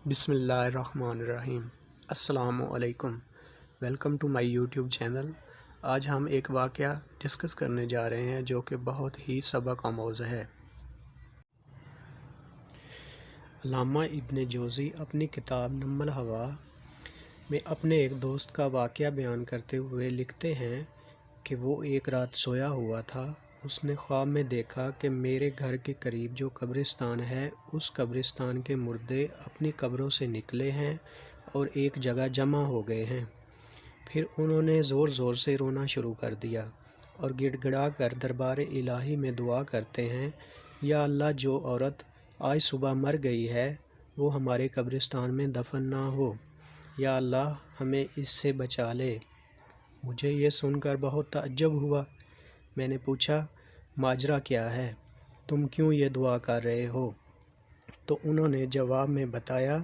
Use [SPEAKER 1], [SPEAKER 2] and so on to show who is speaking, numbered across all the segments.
[SPEAKER 1] بسم اللہ الرحمن الرحیم۔ السلام علیکم، welcome to my YouTube channel. آج ہم ایک واقعہ ڈسکس کرنے جا رہے ہیں جو کہ بہت ہی سبق آموز ہے۔ علامہ ابن جوزی اپنی کتاب نم الہوا میں اپنے ایک دوست کا واقعہ بیان کرتے ہوئے لکھتے ہیں کہ وہ ایک رات سویا ہوا تھا۔ اس نے خواب میں دیکھا کہ میرے گھر کے قریب جو قبرستان ہے اس قبرستان کے مردے اپنی قبروں سے نکلے ہیں اور ایک جگہ جمع ہو گئے ہیں۔ پھر انہوں نے زور زور سے رونا شروع کر دیا اور گڑ گڑا کر دربار الہی میں دعا کرتے ہیں، یا اللہ، جو عورت آج صبح مر گئی ہے وہ ہمارے قبرستان میں دفن نہ ہو، یا اللہ ہمیں اس سے بچا لے۔ مجھے یہ سن کر بہت تعجب ہوا۔ میں نے پوچھا، ماجرا کیا ہے؟ تم کیوں یہ دعا کر رہے ہو؟ تو انہوں نے جواب میں بتایا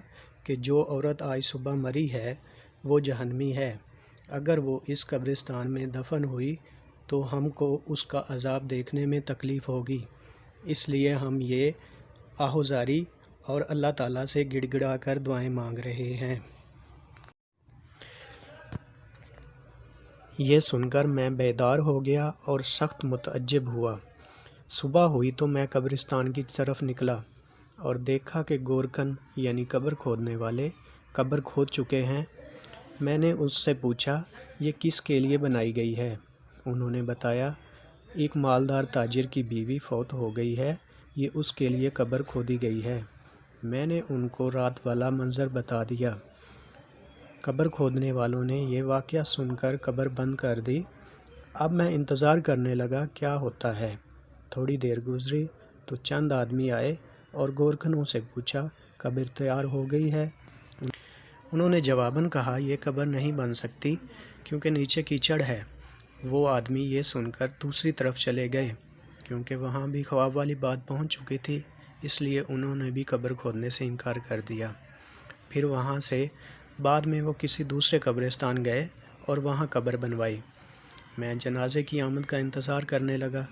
[SPEAKER 1] کہ جو عورت آج صبح مری ہے وہ جہنمی ہے۔ اگر وہ اس قبرستان میں دفن ہوئی تو ہم کو اس کا عذاب دیکھنے میں تکلیف ہوگی، اس لیے ہم یہ آہوزاری اور اللہ تعالیٰ سے گڑ گڑا کر دعائیں مانگ رہے ہیں۔ یہ سن کر میں بیدار ہو گیا اور سخت متعجب ہوا۔ صبح ہوئی تو میں قبرستان کی طرف نکلا اور دیکھا کہ گورکن یعنی قبر کھودنے والے قبر کھود چکے ہیں۔ میں نے اس سے پوچھا، یہ کس کے لیے بنائی گئی ہے؟ انہوں نے بتایا، ایک مالدار تاجر کی بیوی فوت ہو گئی ہے، یہ اس کے لیے قبر کھودی گئی ہے۔ میں نے ان کو رات والا منظر بتا دیا۔ قبر کھودنے والوں نے یہ واقعہ سن کر قبر بند کر دی۔ اب میں انتظار کرنے لگا کیا ہوتا ہے۔ تھوڑی دیر گزری تو چند آدمی آئے اور گورکنوں سے پوچھا، قبر تیار ہو گئی ہے؟ انہوں نے جواباً کہا، یہ قبر نہیں بن سکتی کیونکہ نیچے کیچڑ ہے۔ وہ آدمی یہ سن کر دوسری طرف چلے گئے کیونکہ وہاں بھی خواب والی بات پہنچ چکی تھی، اس لیے انہوں نے بھی قبر کھودنے سے انکار کر دیا۔ پھر وہاں سے بعد میں وہ کسی دوسرے قبرستان گئے اور وہاں قبر بنوائی۔ میں جنازے کی آمد کا انتظار کرنے لگا۔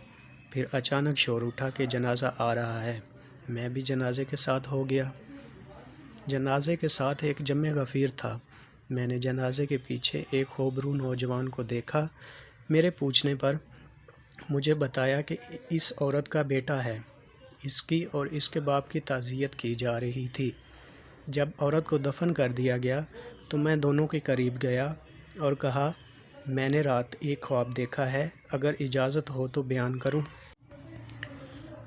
[SPEAKER 1] پھر اچانک شور اٹھا کہ جنازہ آ رہا ہے۔ میں بھی جنازے کے ساتھ ہو گیا۔ جنازے کے ساتھ ایک جمع غفیر تھا۔ میں نے جنازے کے پیچھے ایک خوبرو نوجوان کو دیکھا۔ میرے پوچھنے پر مجھے بتایا کہ اس عورت کا بیٹا ہے، اس کی اور اس کے باپ کی تعزیت کی جا رہی تھی۔ جب عورت کو دفن کر دیا گیا تو میں دونوں کے قریب گیا اور کہا، میں نے رات ایک خواب دیکھا ہے، اگر اجازت ہو تو بیان کروں؟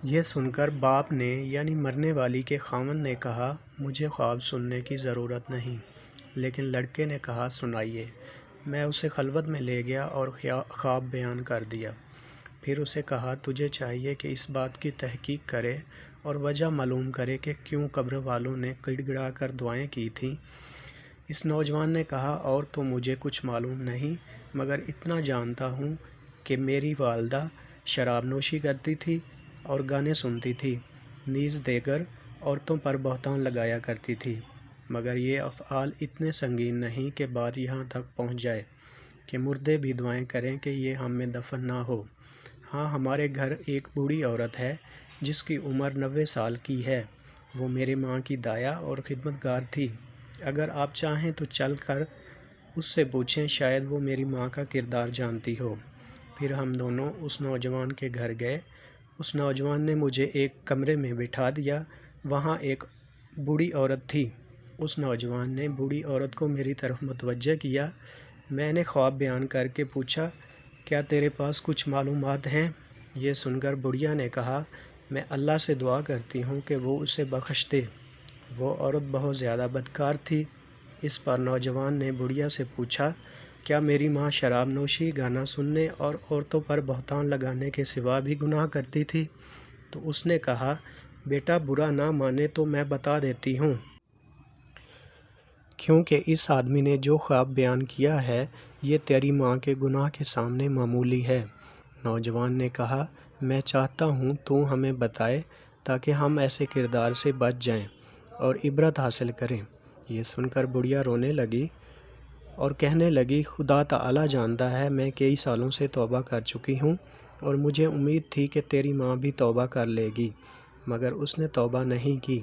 [SPEAKER 1] یہ سن کر باپ نے یعنی مرنے والی کے خاوند نے کہا، مجھے خواب سننے کی ضرورت نہیں، لیکن لڑکے نے کہا، سنائیے۔ میں اسے خلوت میں لے گیا اور خواب بیان کر دیا۔ پھر اسے کہا، تجھے چاہیے کہ اس بات کی تحقیق کرے اور وجہ معلوم کرے کہ کیوں قبر والوں نے گڑ گڑا کر دعائیں کی تھیں۔ اس نوجوان نے کہا، اور تو مجھے کچھ معلوم نہیں، مگر اتنا جانتا ہوں کہ میری والدہ شراب نوشی کرتی تھی اور گانے سنتی تھی، نیز دیگر عورتوں پر بہتان لگایا کرتی تھی، مگر یہ افعال اتنے سنگین نہیں کہ بات یہاں تک پہنچ جائے کہ مردے بھی دعائیں کریں کہ یہ ہم میں دفن نہ ہو۔ ہاں، ہمارے گھر ایک بوڑھی عورت ہے جس کی عمر 90 سال کی ہے، وہ میرے ماں کی دایا اور خدمتگار تھی۔ اگر آپ چاہیں تو چل کر اس سے پوچھیں، شاید وہ میری ماں کا کردار جانتی ہو۔ پھر ہم دونوں اس نوجوان کے گھر گئے۔ اس نوجوان نے مجھے ایک کمرے میں بٹھا دیا، وہاں ایک بوڑھی عورت تھی۔ اس نوجوان نے بوڑھی عورت کو میری طرف متوجہ کیا۔ میں نے خواب بیان کر کے پوچھا، کیا تیرے پاس کچھ معلومات ہیں؟ یہ سن کر بڑھیا نے کہا، میں اللہ سے دعا کرتی ہوں کہ وہ اسے بخش دے۔ وہ عورت بہت زیادہ بدکار تھی۔ اس پر نوجوان نے بڑھیا سے پوچھا، کیا میری ماں شراب نوشی، گانا سننے اور عورتوں پر بہتان لگانے کے سوا بھی گناہ کرتی تھی؟ تو اس نے کہا، بیٹا برا نہ مانے تو میں بتا دیتی ہوں، کیونکہ اس آدمی نے جو خواب بیان کیا ہے یہ تیری ماں کے گناہ کے سامنے معمولی ہے۔ نوجوان نے کہا، میں چاہتا ہوں تو ہمیں بتائے تاکہ ہم ایسے کردار سے بچ جائیں اور عبرت حاصل کریں۔ یہ سن کر بڑھیا رونے لگی اور کہنے لگی، خدا تعالی جانتا ہے میں کئی سالوں سے توبہ کر چکی ہوں اور مجھے امید تھی کہ تیری ماں بھی توبہ کر لے گی، مگر اس نے توبہ نہیں کی۔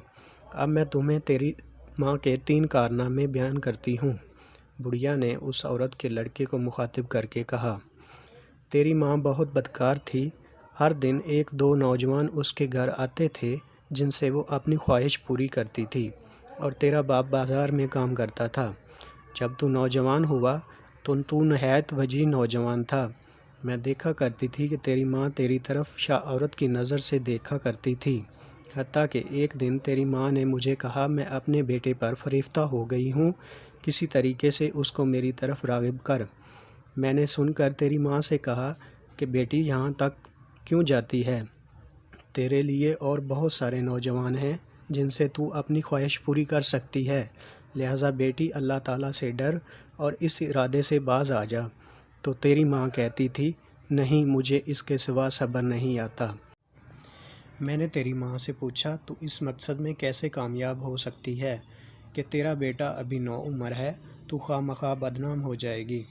[SPEAKER 1] اب میں تمہیں تیری ماں کے 3 کارنامے بیان کرتی ہوں۔ بڑھیا نے اس عورت کے لڑکے کو مخاطب کر کے کہا، تیری ماں بہت بدکار تھی۔ ہر دن 1-2 نوجوان اس کے گھر آتے تھے جن سے وہ اپنی خواہش پوری کرتی تھی، اور تیرا باپ بازار میں کام کرتا تھا۔ جب تو نوجوان ہوا تو نہایت وجیح نوجوان تھا۔ میں دیکھا کرتی تھی کہ تیری ماں تیری طرف شاہ عورت کی نظر سے دیکھا کرتی تھی، حتیٰ کہ ایک دن تیری ماں نے مجھے کہا، میں اپنے بیٹے پر فریفتہ ہو گئی ہوں، کسی طریقے سے اس کو میری طرف راغب کر۔ میں نے سن کر تیری ماں سے کہا کہ بیٹی یہاں تک کیوں جاتی ہے؟ تیرے لیے اور بہت سارے نوجوان ہیں جن سے تو اپنی خواہش پوری کر سکتی ہے، لہٰذا بیٹی اللہ تعالیٰ سے ڈر اور اس ارادے سے باز آ جا۔ تو تیری ماں کہتی تھی، نہیں، مجھے اس کے سوا صبر نہیں آتا۔ میں نے تیری ماں سے پوچھا، تو اس مقصد میں کیسے کامیاب ہو سکتی ہے کہ تیرا بیٹا ابھی نوعمر ہے، تو خواہ مخواہ بدنام ہو جائے گی،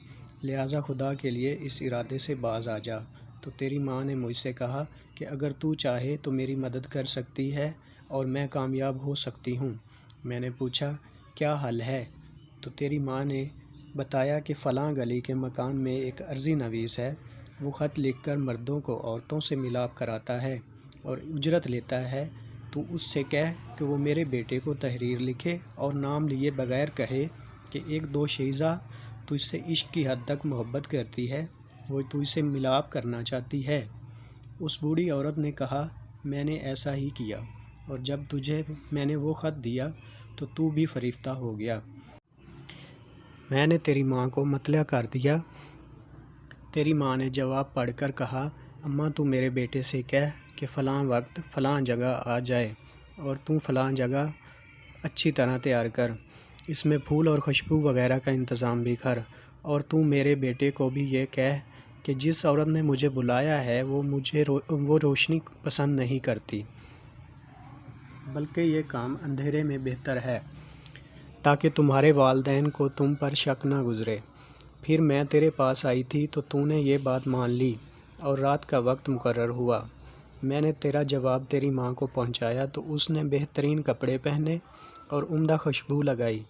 [SPEAKER 1] لہٰذا خدا کے لیے اس ارادے سے باز آ جا۔ تو تیری ماں نے مجھ سے کہا کہ اگر تو چاہے تو میری مدد کر سکتی ہے اور میں کامیاب ہو سکتی ہوں۔ میں نے پوچھا، کیا حل ہے؟ تو تیری ماں نے بتایا کہ فلاں گلی کے مکان میں ایک عرضی نویس ہے، وہ خط لکھ کر مردوں کو عورتوں سے ملاپ کراتا ہے اور اجرت لیتا ہے۔ تو اس سے کہہ کہ وہ میرے بیٹے کو تحریر لکھے اور نام لیے بغیر کہے کہ 1-2 شیزہ تجھ سے عشق کی حد تک محبت کرتی ہے، وہ تجھ سے ملاپ کرنا چاہتی ہے۔ اس بوڑھی عورت نے کہا، میں نے ایسا ہی کیا، اور جب تجھے میں نے وہ خط دیا تو تو بھی فریفتہ ہو گیا۔ میں نے تیری ماں کو مطلع کر دیا۔ تیری ماں نے جواب پڑھ کر کہا، اماں تو میرے بیٹے سے کہہ کہ فلاں وقت فلاں جگہ آ جائے، اور تو فلاں جگہ اچھی طرح تیار کر، اس میں پھول اور خوشبو وغیرہ کا انتظام بھی کر، اور تو میرے بیٹے کو بھی یہ کہہ کہ جس عورت نے مجھے بلایا ہے وہ روشنی پسند نہیں کرتی، بلکہ یہ کام اندھیرے میں بہتر ہے، تاکہ تمہارے والدین کو تم پر شک نہ گزرے۔ پھر میں تیرے پاس آئی تھی تو نے یہ بات مان لی، اور رات کا وقت مقرر ہوا۔ میں نے تیرا جواب تیری ماں کو پہنچایا تو اس نے بہترین کپڑے پہنے اور عمدہ خوشبو لگائی،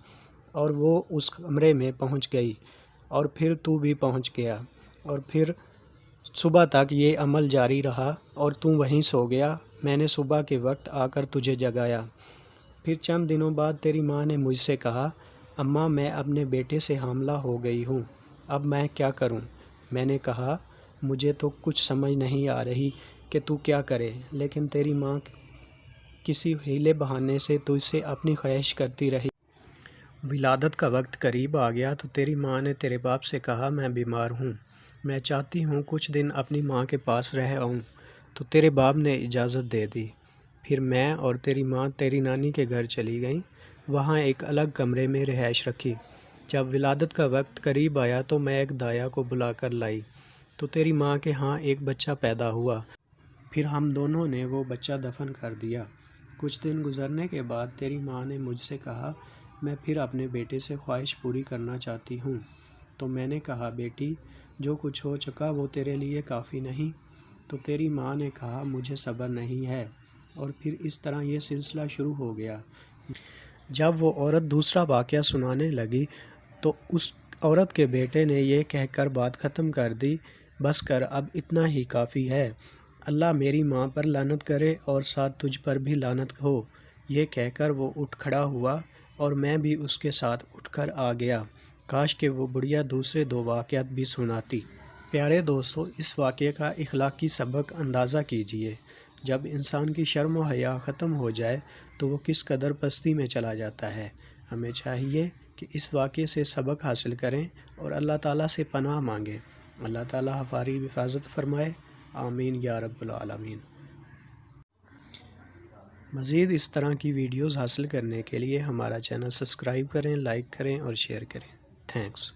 [SPEAKER 1] اور وہ اس کمرے میں پہنچ گئی، اور پھر تو بھی پہنچ گیا، اور پھر صبح تک یہ عمل جاری رہا، اور تو وہیں سو گیا۔ میں نے صبح کے وقت آ کر تجھے جگایا۔ پھر چند دنوں بعد تیری ماں نے مجھ سے کہا، اماں میں اپنے بیٹے سے حاملہ ہو گئی ہوں، اب میں کیا کروں؟ میں نے کہا، مجھے تو کچھ سمجھ نہیں آ رہی کہ تو کیا کرے، لیکن تیری ماں کسی ہیلے بہانے سے تجھ سے اپنی خواہش کرتی رہی۔ ولادت کا وقت قریب آ گیا تو تیری ماں نے تیرے باپ سے کہا، میں بیمار ہوں، میں چاہتی ہوں کچھ دن اپنی ماں کے پاس رہ آؤں۔ تو تیرے باپ نے اجازت دے دی۔ پھر میں اور تیری ماں تیری نانی کے گھر چلی گئیں، وہاں ایک الگ کمرے میں رہائش رکھی۔ جب ولادت کا وقت قریب آیا تو میں ایک دایا کو بلا کر لائی، تو تیری ماں کے ہاں ایک بچہ پیدا ہوا۔ پھر ہم دونوں نے وہ بچہ دفن کر دیا۔ کچھ دن گزرنے کے بعد تیری ماں نے مجھ سے کہا، میں پھر اپنے بیٹے سے خواہش پوری کرنا چاہتی ہوں۔ تو میں نے کہا، بیٹی، جو کچھ ہو چکا وہ تیرے لیے کافی نہیں؟ تو تیری ماں نے کہا، مجھے صبر نہیں ہے، اور پھر اس طرح یہ سلسلہ شروع ہو گیا۔ جب وہ عورت دوسرا واقعہ سنانے لگی تو اس عورت کے بیٹے نے یہ کہہ کر بات ختم کر دی، بس کر، اب اتنا ہی کافی ہے، اللہ میری ماں پر لعنت کرے اور ساتھ تجھ پر بھی لعنت ہو۔ یہ کہہ کر وہ اٹھ کھڑا ہوا اور میں بھی اس کے ساتھ اٹھ کر آ گیا۔ کاش کہ وہ بڑھیا دوسرے 2 واقعات بھی سناتی۔ پیارے دوستو، اس واقعے کا اخلاقی سبق اندازہ کیجئے۔ جب انسان کی شرم و حیا ختم ہو جائے تو وہ کس قدر پستی میں چلا جاتا ہے۔ ہمیں چاہیے کہ اس واقعے سے سبق حاصل کریں اور اللہ تعالیٰ سے پناہ مانگیں۔ اللہ تعالیٰ ہماری حفاظت فرمائے، آمین یا رب العالمین۔ مزید اس طرح کی ویڈیوز حاصل کرنے کے لیے ہمارا چینل سبسکرائب کریں، لائک کریں اور شیئر کریں۔ تھینکس۔